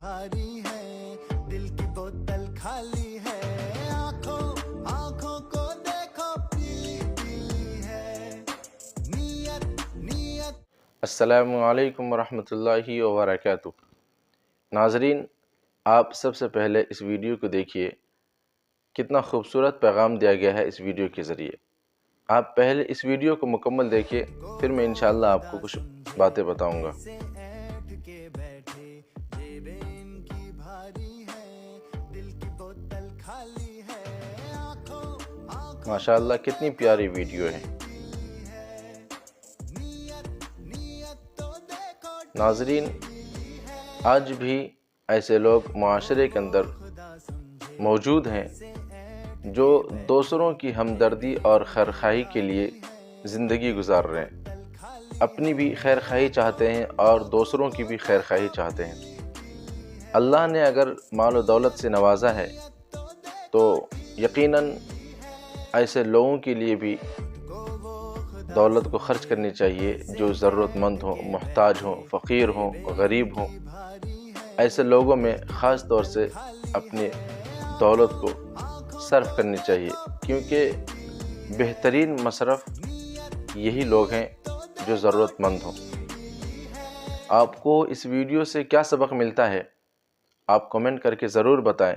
भारी है दिल की बोतल खाली है आंखों आंखों को देखो पीली पीली है नीयत नीयत। अस्सलामु अलैकुम वरहमतुल्लाहि वबरकातुह। नाज़रीन, आप सबसे पहले इस वीडियो को देखिए, कितना खूबसूरत पैगाम दिया गया है इस वीडियो के ज़रिए। आप पहले इस वीडियो को मुकम्मल देखिए, फिर मैं इंशाअल्लाह आपको कुछ बातें बताऊंगा। से ऐठ के बैठे जेबें इनकी भारी है दिल की बोतल खाली है आंखों आंखों माशाअल्लाह, कितनी प्यारी वीडियो है। तो देखो नाज़रीन, आज भी ऐसे लोग मुआशरे के अंदर मौजूद हैं जो दूसरों की हमदर्दी और खैरखाही के लिए ज़िंदगी गुजार रहे हैं। अपनी भी खैरखाही चाहते हैं और दूसरों की भी खैरखाही चाहते हैं। अल्लाह ने अगर माल और दौलत से नवाजा है तो यकीनन ऐसे लोगों के लिए भी दौलत को खर्च करनी चाहिए जो ज़रूरतमंद हों, मुहताज हों, फ़कीर हों, गरीब हों। ऐसे लोगों में ख़ास तौर से अपनी दौलत को सर्फ करनी चाहिए, क्योंकि बेहतरीन मसरफ़ यही लोग हैं जो ज़रूरतमंद हों। आपको इस वीडियो से क्या सबक मिलता है, आप कमेंट करके ज़रूर बताएं।